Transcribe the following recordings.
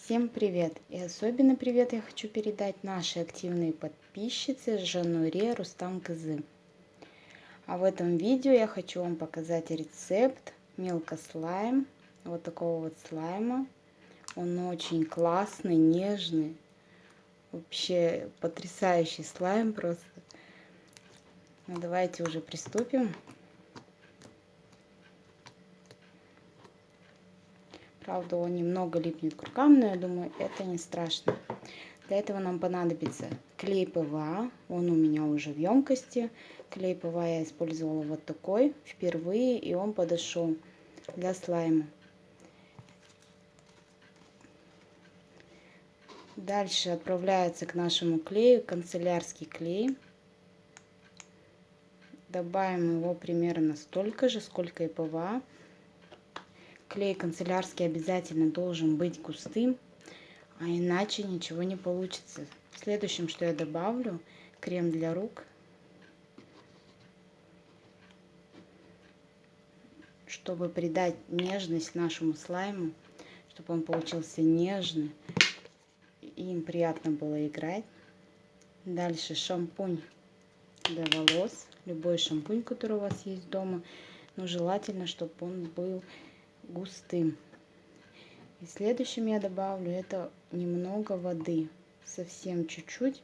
Всем привет! И особенно привет я хочу передать нашей активной подписчице Жануре Рустам Кызы. А в этом видео я хочу вам показать рецепт мелкослайм. Вот такого вот слайма. Он очень классный, нежный. Вообще потрясающий слайм просто. Ну, давайте уже приступим. Правда, он немного липнет к рукам, но я думаю, это не страшно. Для этого нам понадобится клей ПВА. Он у меня уже в емкости. Клей ПВА я использовала вот такой впервые, и он подошел для слайма. Дальше отправляется к нашему клею канцелярский клей. Добавим его примерно столько же, сколько и ПВА. Клей канцелярский обязательно должен быть густым, а иначе ничего не получится. Следующим, что я добавлю, крем для рук. Чтобы придать нежность нашему слайму, чтобы он получился нежный и им приятно было играть. Дальше шампунь для волос. Любой шампунь, который у вас есть дома, но желательно, чтобы он был густым. И следующим я добавлю это немного воды, совсем чуть-чуть,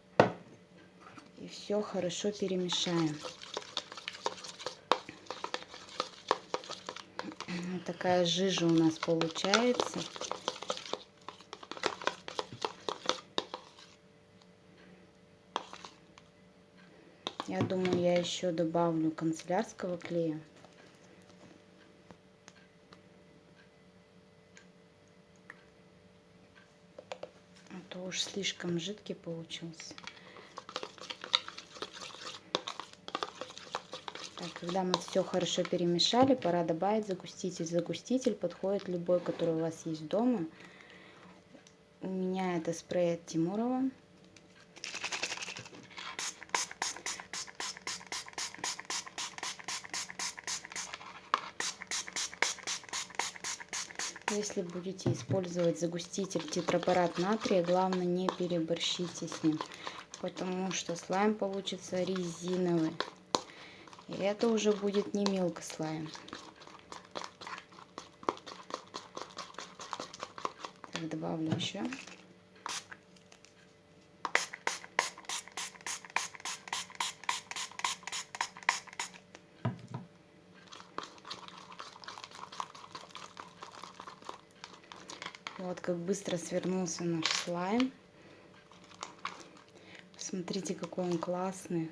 и все хорошо перемешаем. Вот такая жижа у нас получается. Я думаю, я еще добавлю канцелярского клея. А то уж слишком жидкий получился. Так, когда мы все хорошо перемешали, пора добавить загуститель. Загуститель подходит любой, который у вас есть дома. У меня это спрей от Тимурова. Если будете использовать загуститель тетрапарат натрия, главное не переборщите с ним, потому что слайм получится резиновый. И это уже будет не мелкий слайм. Так, добавлю еще. Вот как быстро свернулся наш слайм. Смотрите, какой он классный.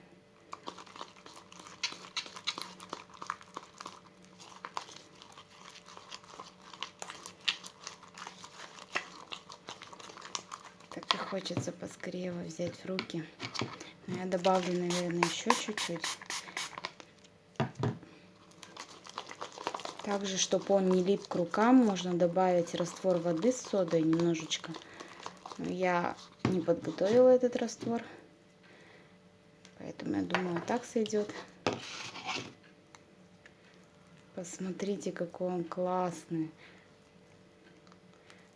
Так и хочется поскорее его взять в руки. Но я добавлю, наверное, еще чуть-чуть. Также, чтобы он не лип к рукам, можно добавить раствор воды с содой немножечко. Но я не подготовила этот раствор, поэтому я думаю, так сойдет. Посмотрите, какой он классный.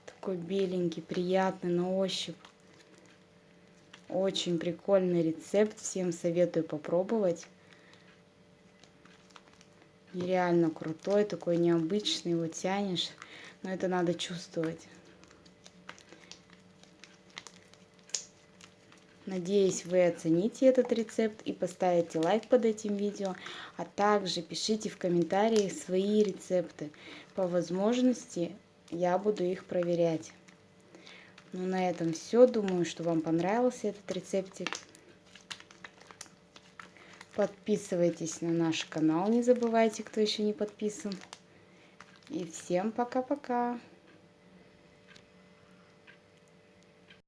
Такой беленький, приятный на ощупь. Очень прикольный рецепт. Всем советую попробовать. Нереально крутой, такой необычный, его тянешь. Но это надо чувствовать. Надеюсь, вы оцените этот рецепт и поставите лайк под этим видео. А также пишите в комментарии свои рецепты. По возможности я буду их проверять. Ну, на этом все. Думаю, что вам понравился этот рецептик. Подписывайтесь на наш канал, не забывайте, кто еще не подписан. И всем пока-пока.